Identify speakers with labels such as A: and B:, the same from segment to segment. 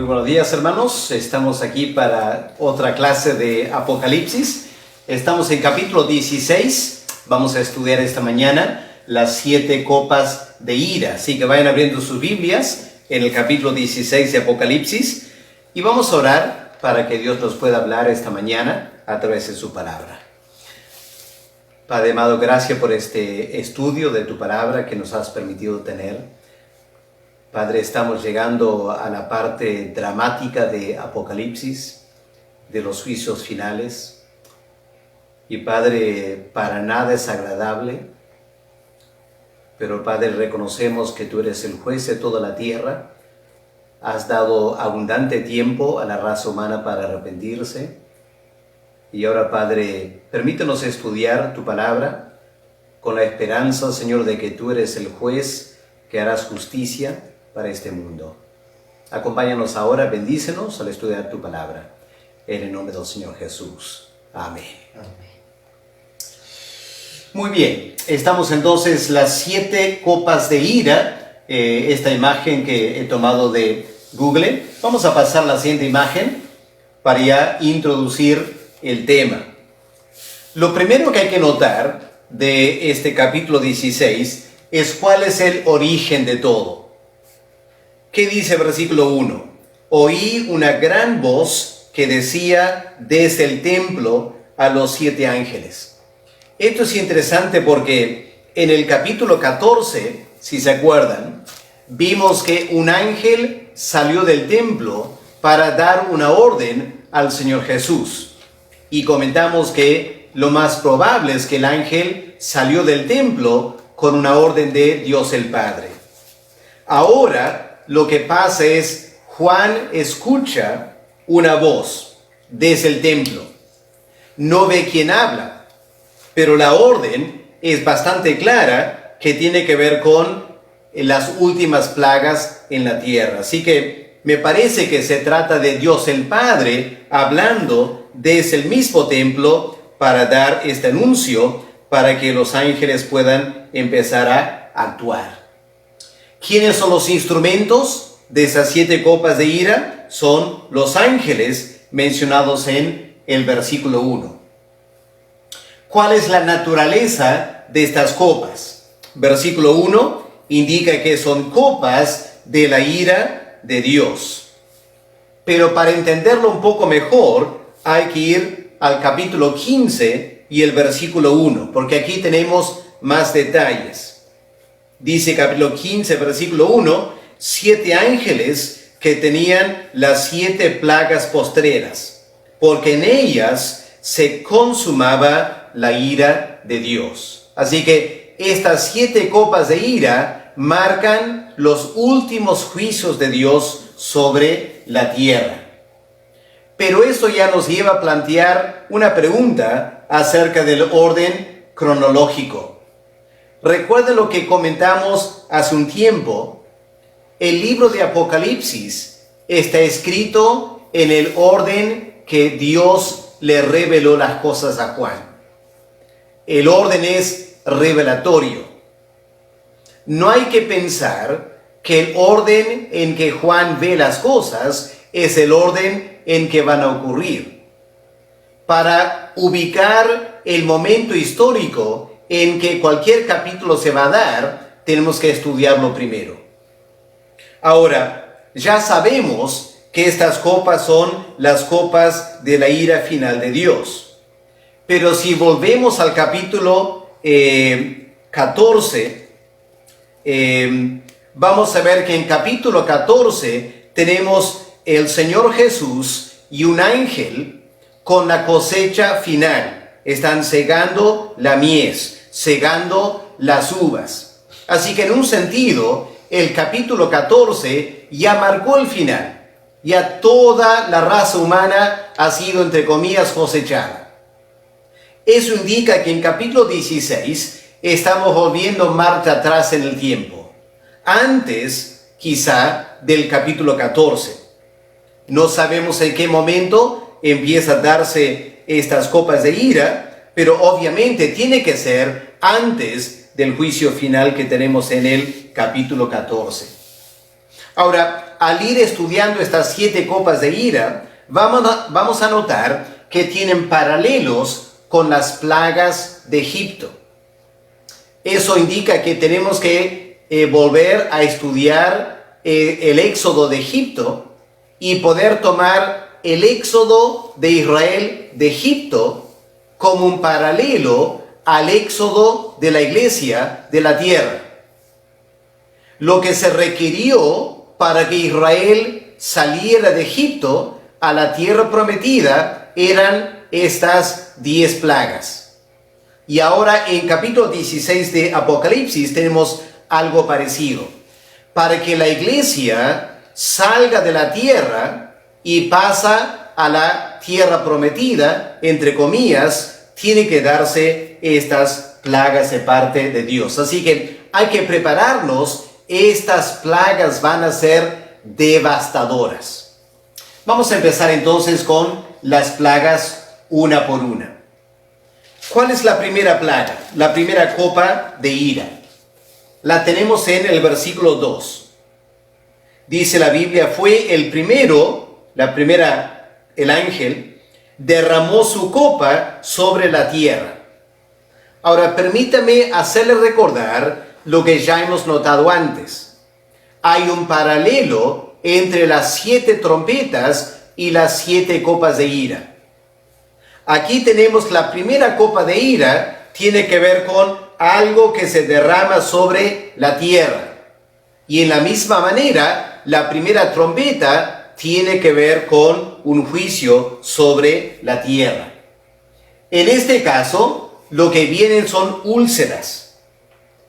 A: buenos días, hermanos. Estamos aquí para otra clase de Apocalipsis. Estamos en capítulo 16. Vamos a estudiar esta mañana las 7 copas de ira. Así que vayan abriendo sus Biblias en el capítulo 16 de Apocalipsis. Y vamos a orar para que Dios nos pueda hablar esta mañana a través de su palabra. Padre amado, gracias por este estudio de tu palabra que nos has permitido tener. Padre, estamos llegando a la parte dramática de Apocalipsis, de los juicios finales. Y Padre, para nada es agradable, pero Padre, reconocemos que tú eres el juez de toda la tierra. Has dado abundante tiempo a la raza humana para arrepentirse. Y ahora, Padre, permítenos estudiar tu palabra con la esperanza, Señor, de que tú eres el juez que harás justicia para este mundo. Acompáñanos ahora, bendícenos al estudiar tu palabra. En el nombre del Señor Jesús. Amén. Amén. Muy bien, estamos entonces las 7 copas de ira. Esta imagen que he tomado de Google. Vamos a pasar a la siguiente imagen para ya introducir el tema. Lo primero que hay que notar de este capítulo 16 es cuál es el origen de todo. ¿Qué dice el versículo 1? Oí una gran voz que decía desde el templo a los 7 ángeles. Esto es interesante porque en el capítulo 14, si se acuerdan, vimos que un ángel salió del templo para dar una orden al Señor Jesús. Y comentamos que lo más probable es que el ángel salió del templo con una orden de Dios el Padre. Ahora lo que pasa es, Juan escucha una voz desde el templo. No ve quién habla, pero la orden es bastante clara que tiene que ver con las últimas plagas en la tierra. Así que me parece que se trata de Dios el Padre hablando desde el mismo templo para dar este anuncio para que los ángeles puedan empezar a actuar. ¿Quiénes son los instrumentos de esas 7 copas de ira? Son los ángeles mencionados en el versículo 1. ¿Cuál es la naturaleza de estas copas? Versículo 1 indica que son copas de la ira de Dios. Pero para entenderlo un poco mejor, hay que ir al capítulo 15 y el versículo 1, porque aquí tenemos más detalles. Dice capítulo 15, versículo 1, 7 ángeles que tenían las 7 plagas postreras, porque en ellas se consumaba la ira de Dios. Así que estas 7 copas de ira marcan los últimos juicios de Dios sobre la tierra. Pero esto ya nos lleva a plantear una pregunta acerca del orden cronológico. Recuerden lo que comentamos hace un tiempo. El libro de Apocalipsis está escrito en el orden que Dios le reveló las cosas a Juan. El orden es revelatorio. No hay que pensar que el orden en que Juan ve las cosas es el orden en que van a ocurrir. Para ubicar el momento histórico en que cualquier capítulo se va a dar, tenemos que estudiarlo primero. Ahora, ya sabemos que estas copas son las copas de la ira final de Dios. Pero si volvemos al capítulo 14, vamos a ver que en capítulo 14 tenemos el Señor Jesús y un ángel con la cosecha final. Están segando la mies, segando las uvas. Así que en un sentido, el capítulo 14 ya marcó el final. Ya toda la raza humana ha sido, entre comillas, cosechada. Eso indica que en capítulo 16 estamos volviendo marcha atrás en el tiempo. Antes, quizá, del capítulo 14. No sabemos en qué momento empieza a darse estas copas de ira, pero obviamente tiene que ser antes del juicio final que tenemos en el capítulo 14. Ahora, al ir estudiando estas 7 copas de ira, vamos a notar que tienen paralelos con las plagas de Egipto. Eso indica que tenemos que volver a estudiar el éxodo de Egipto y poder tomar el éxodo de Israel de Egipto como un paralelo al éxodo de la iglesia de la tierra. Lo que se requirió para que Israel saliera de Egipto a la tierra prometida eran estas 10 plagas. Y ahora en capítulo 16 de Apocalipsis tenemos algo parecido. Para que la iglesia salga de la tierra y pasa a la tierra prometida, entre comillas, tiene que darse estas plagas de parte de Dios. Así que hay que prepararnos. Estas plagas van a ser devastadoras. Vamos a empezar entonces con las plagas una por una. ¿Cuál es la primera plaga? La primera copa de ira. La tenemos en el versículo 2. Dice la Biblia, fue el primero, el ángel, derramó su copa sobre la tierra. Ahora, permítame hacerle recordar lo que ya hemos notado antes. Hay un paralelo entre las 7 trompetas y las 7 copas de ira. Aquí tenemos la primera copa de ira, tiene que ver con algo que se derrama sobre la tierra. Y en la misma manera, la primera trompeta tiene que ver con un juicio sobre la tierra. En este caso, lo que vienen son úlceras.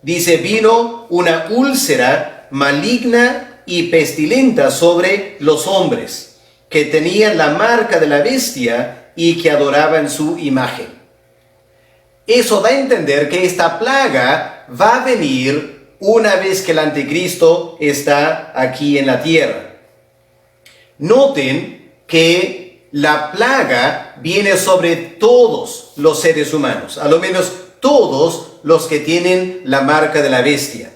A: Dice, vino una úlcera maligna y pestilenta sobre los hombres, que tenían la marca de la bestia y que adoraban su imagen. Eso da a entender que esta plaga va a venir una vez que el anticristo está aquí en la tierra. Noten que la plaga viene sobre todos los seres humanos, a lo menos todos los que tienen la marca de la bestia.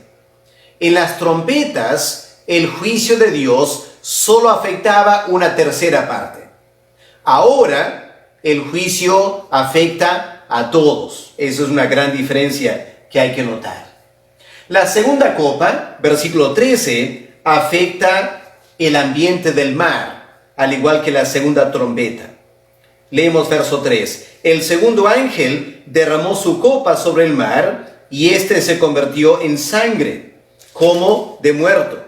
A: En las trompetas, el juicio de Dios solo afectaba una tercera parte. Ahora, el juicio afecta a todos. Eso es una gran diferencia que hay que notar. La segunda copa, versículo 13, afecta el ambiente del mar, al igual que la segunda trompeta. Leemos verso 3. El segundo ángel derramó su copa sobre el mar, y éste se convirtió en sangre, como de muerto.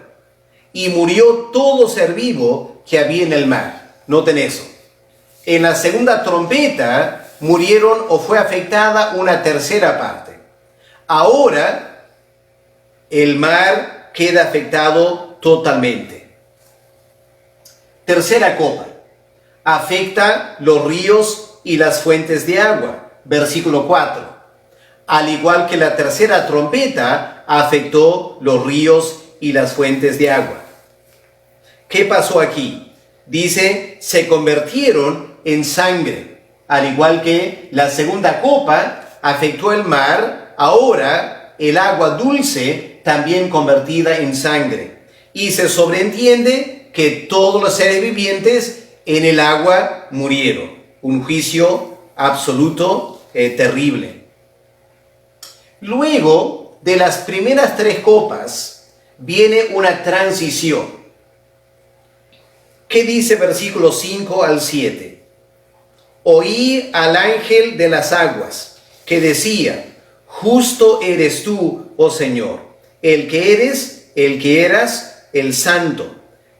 A: Y murió todo ser vivo que había en el mar. Noten eso. En la segunda trompeta murieron o fue afectada una tercera parte. Ahora el mar queda afectado totalmente. Tercera copa. Afecta los ríos y las fuentes de agua. Versículo 4. Al igual que la tercera trompeta, afectó los ríos y las fuentes de agua. ¿Qué pasó aquí? Dice, se convirtieron en sangre. Al igual que la segunda copa afectó el mar, ahora el agua dulce también convertida en sangre. Y se sobreentiende que todos los seres vivientes en el agua murieron. Un juicio absoluto, terrible. Luego de las primeras 3 copas viene una transición. ¿Qué dice versículo 5 al 7? Oí al ángel de las aguas que decía, justo eres tú, oh Señor, el que eres, el que eras, el santo,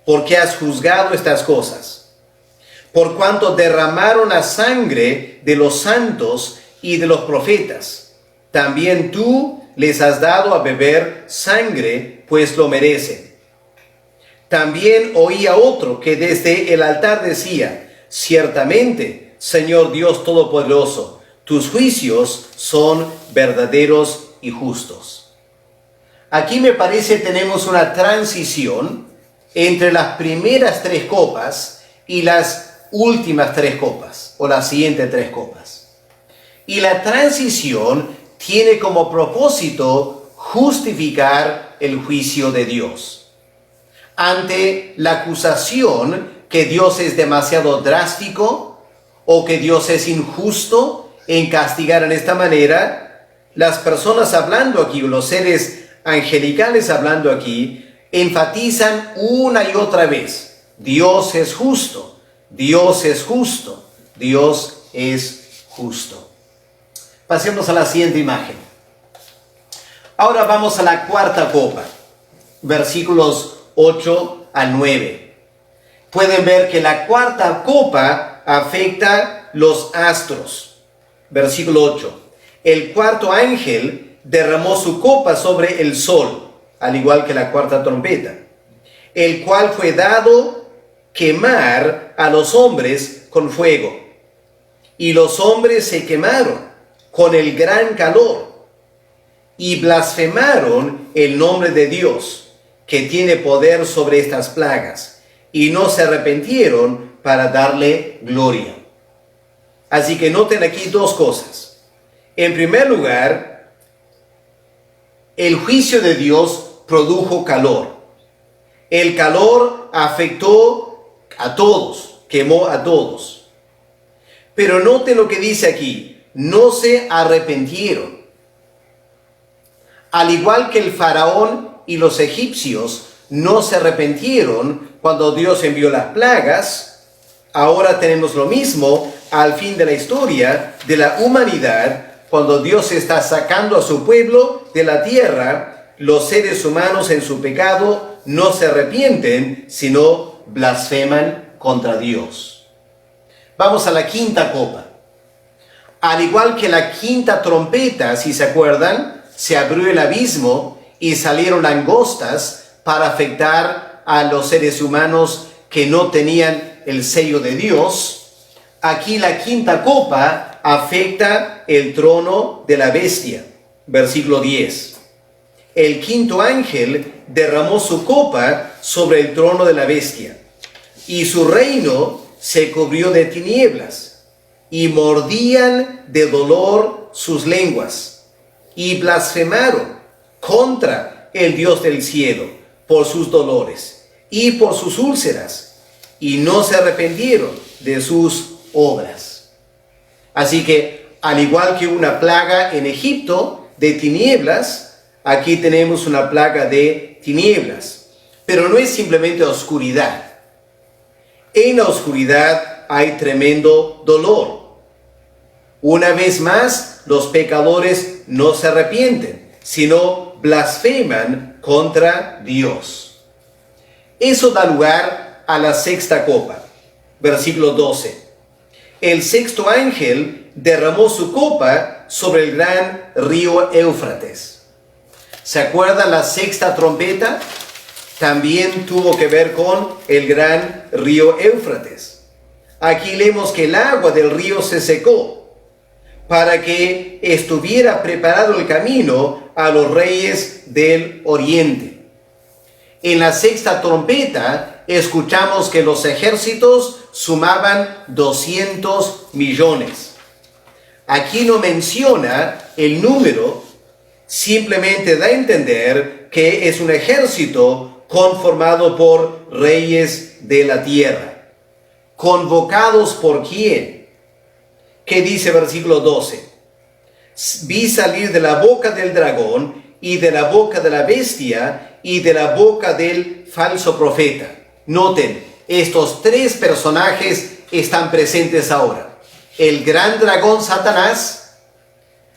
A: porque has juzgado estas cosas. Por cuanto derramaron la sangre de los santos y de los profetas, también tú les has dado a beber sangre, pues lo merecen. También oí a otro que desde el altar decía, ciertamente, Señor Dios Todopoderoso, tus juicios son verdaderos y justos. Aquí me parece tenemos una transición entre las primeras 3 copas y las últimas 3 copas, o las siguientes 3 copas. Y la transición tiene como propósito justificar el juicio de Dios. ante la acusación que Dios es demasiado drástico o que Dios es injusto en castigar en esta manera, las personas hablando aquí, los seres angelicales hablando aquí, enfatizan una y otra vez: Dios es justo, Dios es justo, Dios es justo. Pasemos a la siguiente imagen. Ahora vamos a la cuarta copa, versículos 8 a 9. Pueden ver que la cuarta copa afecta los astros. Versículo 8. El cuarto ángel derramó su copa sobre el sol, al igual que la cuarta trompeta, el cual fue dado quemar a los hombres con fuego. Y los hombres se quemaron con el gran calor y blasfemaron el nombre de Dios, que tiene poder sobre estas plagas, y no se arrepintieron para darle gloria. Así que noten aquí dos cosas. En primer lugar, el juicio de Dios produjo calor. El calor afectó a todos, quemó a todos. Pero noten lo que dice aquí: no se arrepintieron. Al igual que el faraón y los egipcios no se arrepintieron cuando Dios envió las plagas, ahora tenemos lo mismo al fin de la historia de la humanidad. Cuando Dios está sacando a su pueblo de la tierra, los seres humanos en su pecado no se arrepienten, sino blasfeman contra Dios. Vamos a la quinta copa. Al igual que la quinta trompeta, si se acuerdan, se abrió el abismo y salieron langostas para afectar a los seres humanos que no tenían el sello de Dios. Aquí la quinta copa afecta el trono de la bestia. Versículo 10. El quinto ángel derramó su copa sobre el trono de la bestia, y su reino se cubrió de tinieblas, y mordían de dolor sus lenguas, y blasfemaron contra el Dios del cielo por sus dolores y por sus úlceras, y no se arrepintieron de sus obras. Así que, al igual que una plaga en Egipto de tinieblas, aquí tenemos una plaga de tinieblas. Pero no es simplemente oscuridad. En la oscuridad hay tremendo dolor. Una vez más, los pecadores no se arrepienten, sino blasfeman contra Dios. Eso da lugar a la sexta copa. Versículo 12. El sexto ángel derramó su copa sobre el gran río Éufrates. ¿Se acuerdan la sexta trompeta? También tuvo que ver con el gran río Éufrates. Aquí leemos que el agua del río se secó para que estuviera preparado el camino a los reyes del oriente. En la sexta trompeta escuchamos que los ejércitos sumaban 200 millones. Aquí no menciona el número, simplemente da a entender que es un ejército conformado por reyes de la tierra. ¿Convocados por quién? ¿Qué dice versículo 12? Vi salir de la boca del dragón y de la boca de la bestia y de la boca del falso profeta. Noten, estos tres personajes están presentes ahora. El gran dragón Satanás,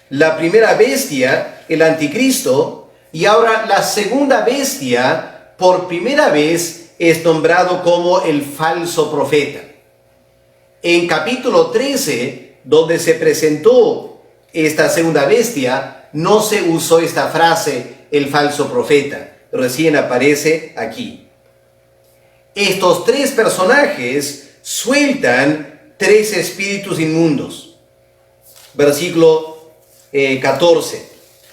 A: la primera bestia, el anticristo, y ahora la segunda bestia, por primera vez, es nombrado como el falso profeta. En capítulo 13, donde se presentó esta segunda bestia, no se usó esta frase, el falso profeta. Recién aparece aquí. Estos tres personajes sueltan tres espíritus inmundos. Versículo 14.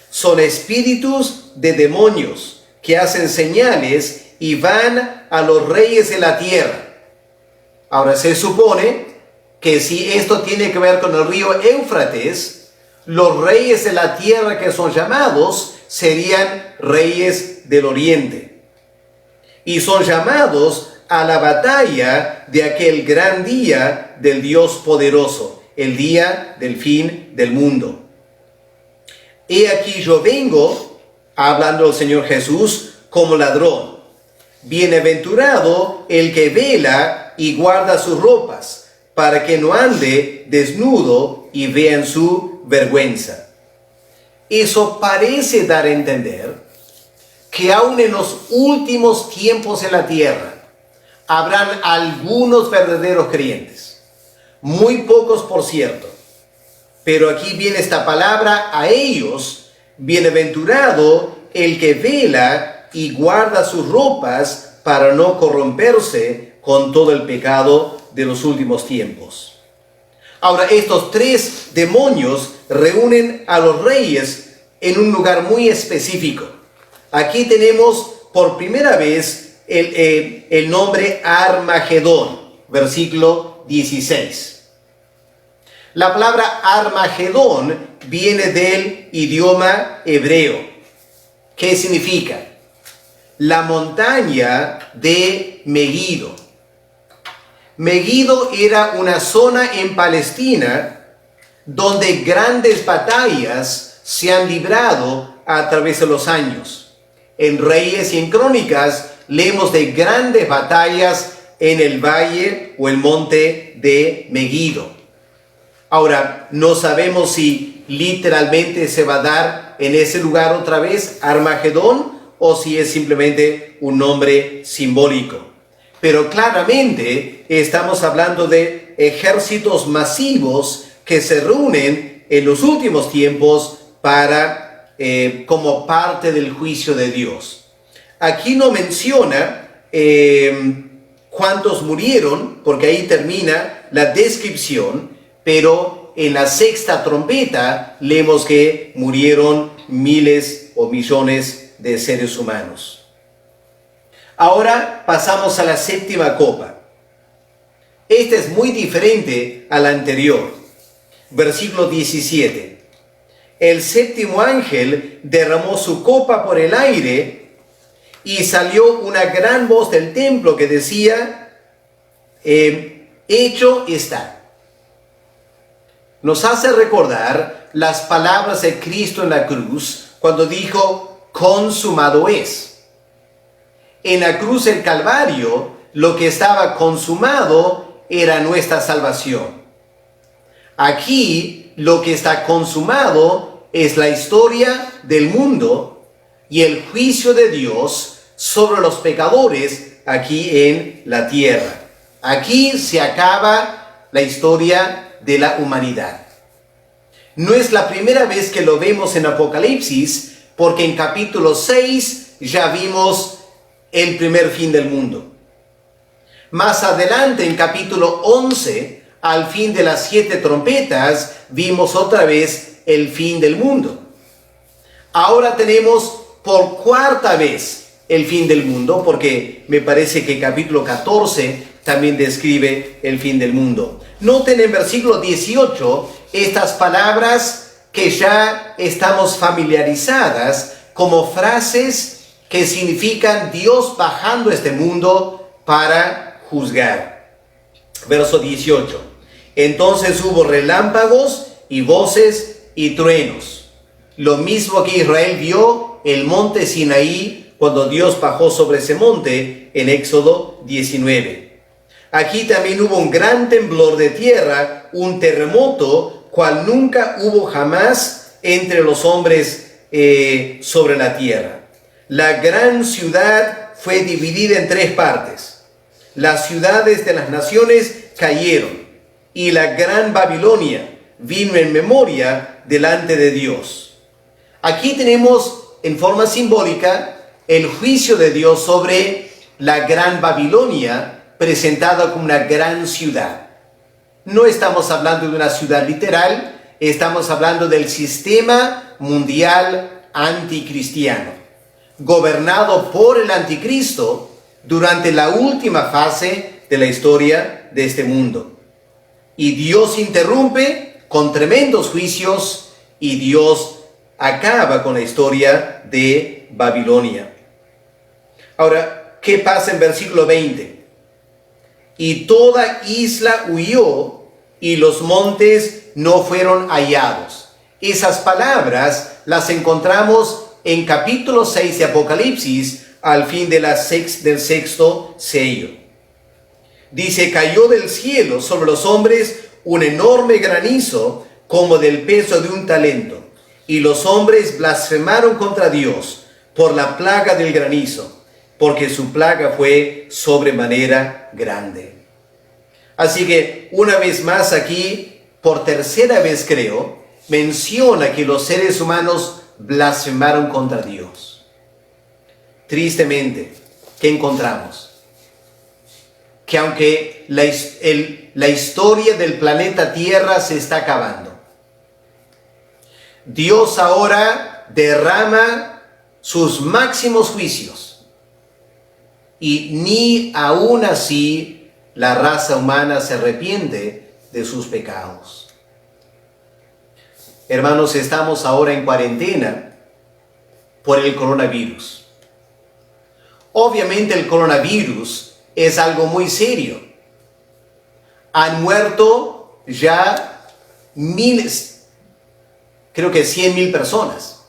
A: Son espíritus de demonios que hacen señales y van a los reyes de la tierra. Ahora se supone que si esto tiene que ver con el río Éufrates, los reyes de la tierra que son llamados serían reyes del oriente. y son llamados a la batalla de aquel gran día del Dios poderoso, el día del fin del mundo. He aquí yo vengo, hablando el Señor Jesús, como ladrón. Bienaventurado el que vela y guarda sus ropas, para que no ande desnudo y vean su vergüenza. Eso parece dar a entender que aún en los últimos tiempos en la tierra habrán algunos verdaderos creyentes, muy pocos por cierto, pero aquí viene esta palabra a ellos: bienaventurado el que vela y guarda sus ropas para no corromperse con todo el pecado de los últimos tiempos. Ahora, estos tres demonios reúnen a los reyes en un lugar muy específico. Aquí tenemos por primera vez el nombre Armagedón, versículo 16. La palabra Armagedón viene del idioma hebreo. ¿Qué significa? La montaña de Megido. Megido era una zona en Palestina donde grandes batallas se han librado a través de los años. En Reyes y en Crónicas leemos de grandes batallas en el valle o el monte de Megido. Ahora, no sabemos si literalmente se va a dar en ese lugar otra vez Armagedón o si es simplemente un nombre simbólico. Pero claramente estamos hablando de ejércitos masivos que se reúnen en los últimos tiempos para como parte del juicio de Dios. Aquí no menciona cuántos murieron, porque ahí termina la descripción, pero en la sexta trompeta leemos que murieron miles o millones de seres humanos. Ahora pasamos a la séptima copa. Esta es muy diferente a la anterior. Versículo 17. El séptimo ángel derramó su copa por el aire y salió una gran voz del templo que decía: hecho está. Nos hace recordar las palabras de Cristo en la cruz cuando dijo: consumado es. En la cruz del Calvario, lo que estaba consumado era nuestra salvación. Aquí, lo que está consumado es la historia del mundo y el juicio de Dios sobre los pecadores aquí en la tierra. Aquí se acaba la historia de la humanidad. No es la primera vez que lo vemos en Apocalipsis, porque en capítulo 6 ya vimos el primer fin del mundo. Más adelante, en capítulo 11, al fin de las 7 trompetas, vimos otra vez el fin del mundo. Ahora tenemos por cuarta vez el fin del mundo, porque me parece que capítulo 14 también describe el fin del mundo. Noten en versículo 18 estas palabras que ya estamos familiarizadas como frases que significan Dios bajando a este mundo para juzgar. Verso 18. Entonces hubo relámpagos y voces y truenos. Lo mismo que Israel vio el monte Sinaí cuando Dios bajó sobre ese monte en Éxodo 19. Aquí también hubo un gran temblor de tierra, un terremoto, cual nunca hubo jamás entre los hombres sobre la tierra. La gran ciudad fue dividida en 3 partes. Las ciudades de las naciones cayeron, y la gran Babilonia vino en memoria delante de Dios. Aquí tenemos en forma simbólica el juicio de Dios sobre la gran Babilonia, presentada como una gran ciudad. No estamos hablando de una ciudad literal, estamos hablando del sistema mundial anticristiano, gobernado por el anticristo durante la última fase de la historia de este mundo. Y Dios interrumpe con tremendos juicios y Dios acaba con la historia de Babilonia. Ahora, ¿qué pasa en versículo 20? Y toda isla huyó y los montes no fueron hallados. Esas palabras las encontramos en capítulo 6 de Apocalipsis, al fin de del sexto sello. Dice, cayó del cielo sobre los hombres un enorme granizo como del peso de un talento, y los hombres blasfemaron contra Dios por la plaga del granizo, porque su plaga fue sobremanera grande. Así que una vez más aquí, por tercera vez creo, menciona que los seres humanos blasfemaron contra Dios. Tristemente, ¿qué encontramos? Que aunque la historia del planeta Tierra se está acabando, Dios ahora derrama sus máximos juicios y ni aún así la raza humana se arrepiente de sus pecados. Hermanos, estamos ahora en cuarentena por el coronavirus. Obviamente el coronavirus es algo muy serio. Han muerto ya miles, creo que 100,000 personas.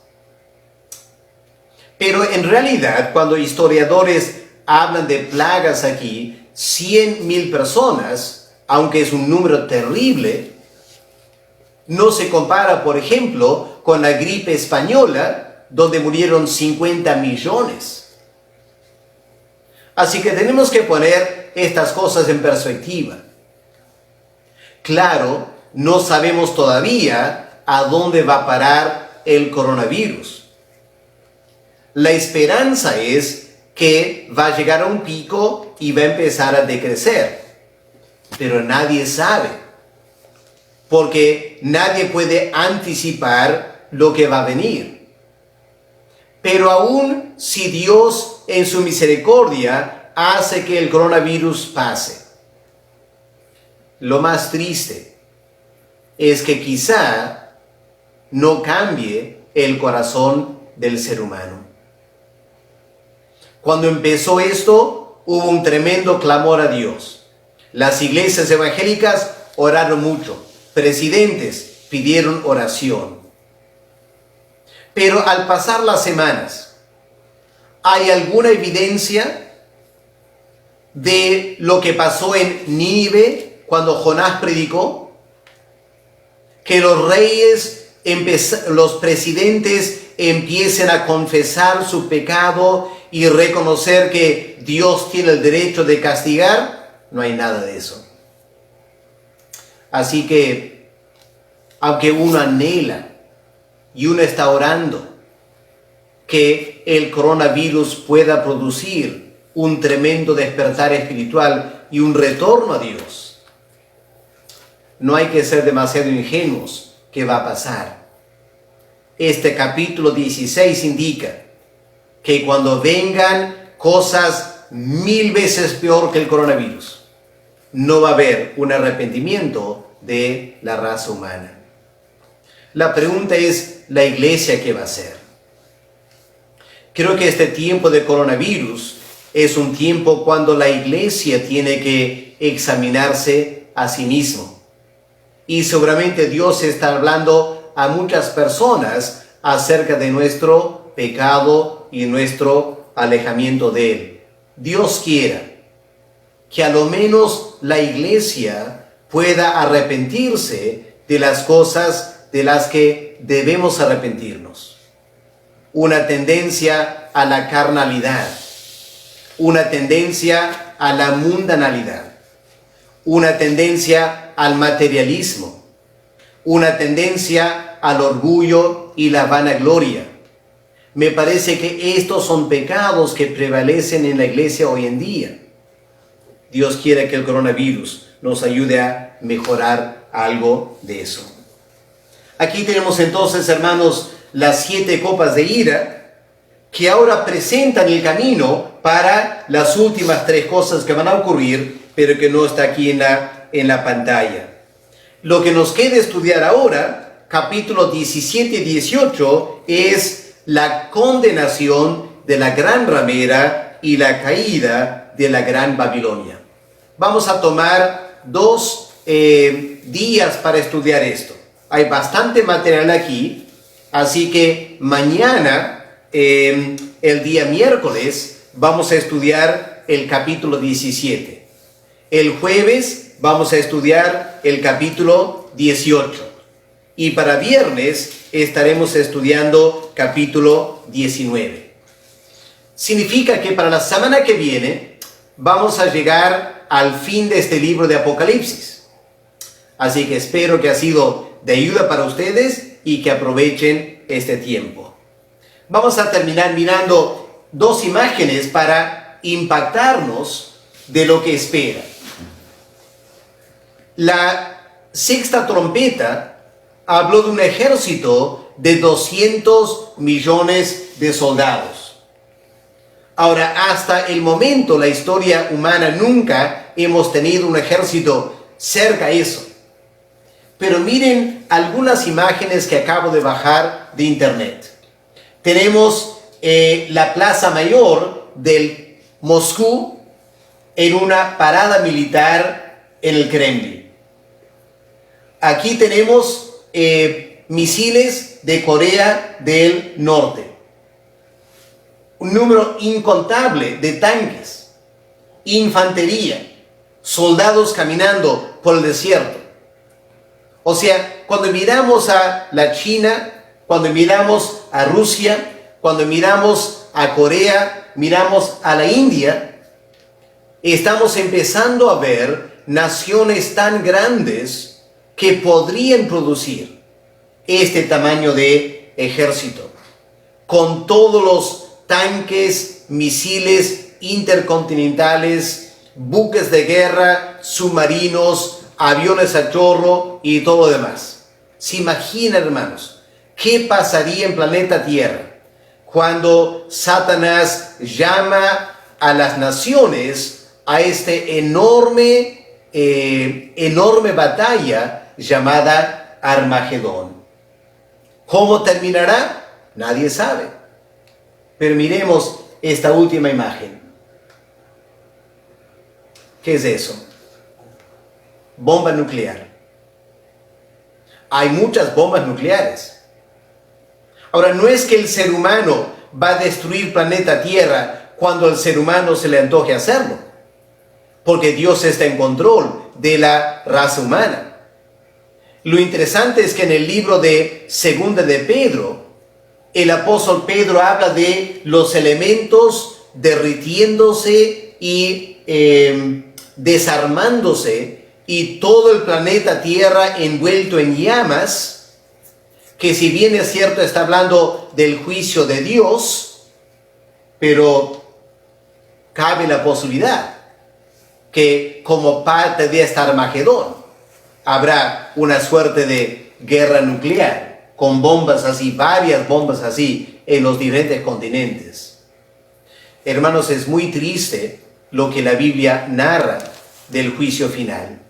A: Pero en realidad, cuando historiadores hablan de plagas aquí, 100,000 personas, aunque es un número terrible, no se compara, por ejemplo, con la gripe española, donde murieron 50 millones. Así que tenemos que poner estas cosas en perspectiva. Claro, no sabemos todavía a dónde va a parar el coronavirus. La esperanza es que va a llegar a un pico y va a empezar a decrecer. Pero nadie sabe, porque nadie puede anticipar lo que va a venir. Pero aún si Dios en su misericordia hace que el coronavirus pase, lo más triste es que quizá no cambie el corazón del ser humano. Cuando empezó esto, hubo un tremendo clamor a Dios. Las iglesias evangélicas oraron mucho, presidentes pidieron oración. Pero al pasar las semanas, ¿hay alguna evidencia de lo que pasó en Nínive cuando Jonás predicó? Que los reyes, los presidentes empiecen a confesar su pecado y reconocer que Dios tiene el derecho de castigar. No hay nada de eso. Así que, aunque uno anhela y uno está orando que el coronavirus pueda producir un tremendo despertar espiritual y un retorno a Dios, no hay que ser demasiado ingenuos que va a pasar. Este capítulo 16 indica que cuando vengan cosas 1000 veces peor que el coronavirus, no va a haber un arrepentimiento de la raza humana. La pregunta es, ¿la iglesia qué va a hacer? Creo que este tiempo de coronavirus es un tiempo cuando la iglesia tiene que examinarse a sí mismo. Y seguramente Dios está hablando a muchas personas acerca de nuestro pecado y nuestro alejamiento de Él. Dios quiera que a lo menos la iglesia pueda arrepentirse de las cosas de las que debemos arrepentirnos. Una tendencia a la carnalidad, una tendencia a la mundanalidad, una tendencia al materialismo, una tendencia al orgullo y la vanagloria. Me parece que estos son pecados que prevalecen en la iglesia hoy en día. Dios quiere que el coronavirus nos ayude a mejorar algo de eso. Aquí tenemos entonces, hermanos, las 7 copas de ira que ahora presentan el camino para las últimas 3 cosas que van a ocurrir, pero que no está aquí en la pantalla. Lo que nos queda estudiar ahora, capítulos 17 y 18, es la condenación de la gran ramera y la caída de la Gran Babilonia. Vamos a tomar 2 días para estudiar esto. Hay bastante material aquí, así que mañana, el día miércoles, vamos a estudiar el capítulo 17. El jueves vamos a estudiar el capítulo 18. Y para viernes estaremos estudiando capítulo 19. Significa que para la semana que viene vamos a llegar al fin de este libro de Apocalipsis. Así que espero que ha sido de ayuda para ustedes y que aprovechen este tiempo. Vamos a terminar mirando 2 imágenes para impactarnos de lo que espera. La sexta trompeta habló de un ejército de 200 millones de soldados. Ahora, hasta el momento, la historia humana nunca hemos tenido un ejército cerca a eso. Pero miren algunas imágenes que acabo de bajar de internet. Tenemos la plaza mayor de Moscú en una parada militar en el Kremlin. Aquí tenemos misiles de Corea del Norte. Un número incontable de tanques, infantería, soldados caminando por el desierto. O sea, cuando miramos a la China, cuando miramos a Rusia, cuando miramos a Corea, miramos a la India, estamos empezando a ver naciones tan grandes que podrían producir este tamaño de ejército, con todos los tanques, misiles intercontinentales, buques de guerra, submarinos, aviones a chorro y todo lo demás. ¿Se imaginan, hermanos, qué pasaría en planeta Tierra cuando Satanás llama a las naciones a este enorme batalla llamada Armagedón? ¿Cómo terminará? Nadie sabe. Pero miremos esta última imagen. ¿Qué es eso? Bomba nuclear. Hay muchas bombas nucleares. Ahora, no es que el ser humano va a destruir planeta Tierra cuando al ser humano se le antoje hacerlo, porque Dios está en control de la raza humana. Lo interesante es que en el libro de Segunda de Pedro, el apóstol Pedro habla de los elementos derritiéndose y desarmándose, y todo el planeta Tierra envuelto en llamas, que si bien es cierto está hablando del juicio de Dios, pero cabe la posibilidad que como parte de esta Armagedón habrá una suerte de guerra nuclear, con bombas así, varias bombas así, en los diferentes continentes. Hermanos, es muy triste lo que la Biblia narra del juicio final.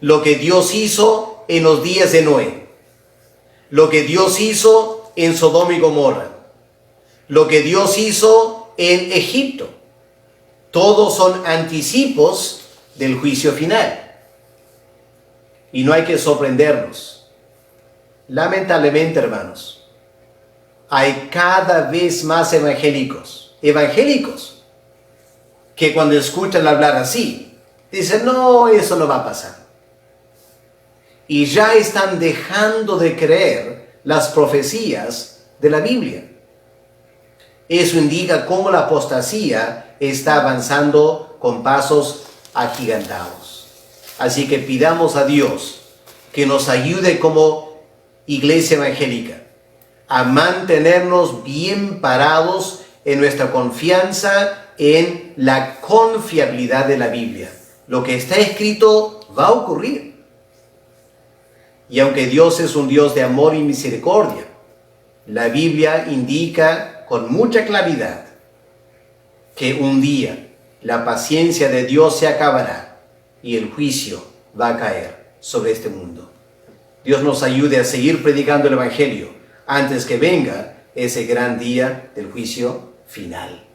A: Lo que Dios hizo en los días de Noé, lo que Dios hizo en Sodoma y Gomorra, lo que Dios hizo en Egipto, todos son anticipos del juicio final. Y no hay que sorprendernos. Lamentablemente, hermanos, hay cada vez más evangélicos, que cuando escuchan hablar así, dicen, no, eso no va a pasar. Y ya están dejando de creer las profecías de la Biblia. Eso indica cómo la apostasía está avanzando con pasos agigantados. Así que pidamos a Dios que nos ayude como iglesia evangélica a mantenernos bien parados en nuestra confianza en la confiabilidad de la Biblia. Lo que está escrito va a ocurrir. Y aunque Dios es un Dios de amor y misericordia, la Biblia indica con mucha claridad que un día la paciencia de Dios se acabará y el juicio va a caer sobre este mundo. Dios nos ayude a seguir predicando el Evangelio antes que venga ese gran día del juicio final.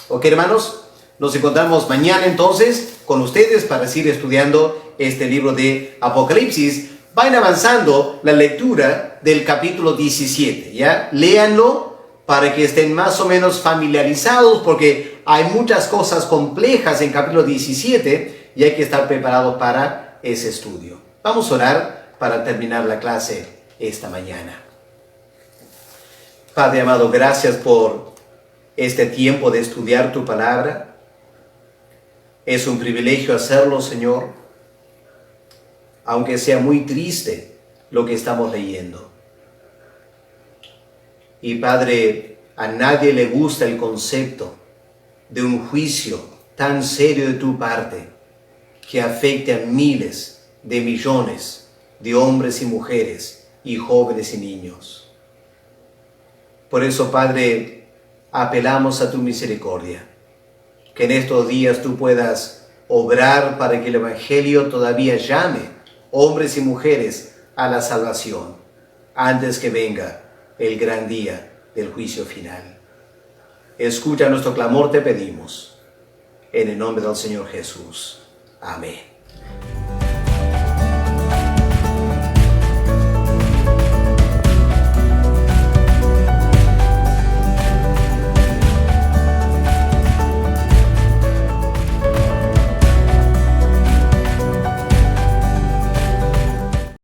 A: Ok, hermanos, nos encontramos mañana entonces con ustedes para seguir estudiando este libro de Apocalipsis. Vayan avanzando la lectura del capítulo 17, ¿ya? Léanlo para que estén más o menos familiarizados, porque hay muchas cosas complejas en capítulo 17 y hay que estar preparados para ese estudio. Vamos a orar para terminar la clase esta mañana. Padre amado, gracias por este tiempo de estudiar tu palabra. Es un privilegio hacerlo, Señor, aunque sea muy triste lo que estamos leyendo. Y Padre, a nadie le gusta el concepto de un juicio tan serio de tu parte que afecte a miles de millones de hombres y mujeres y jóvenes y niños. Por eso, Padre, apelamos a tu misericordia, que en estos días tú puedas obrar para que el Evangelio todavía llame hombres y mujeres a la salvación antes que venga el gran día del juicio final. Escucha nuestro clamor, te pedimos, en el nombre del Señor Jesús. Amén.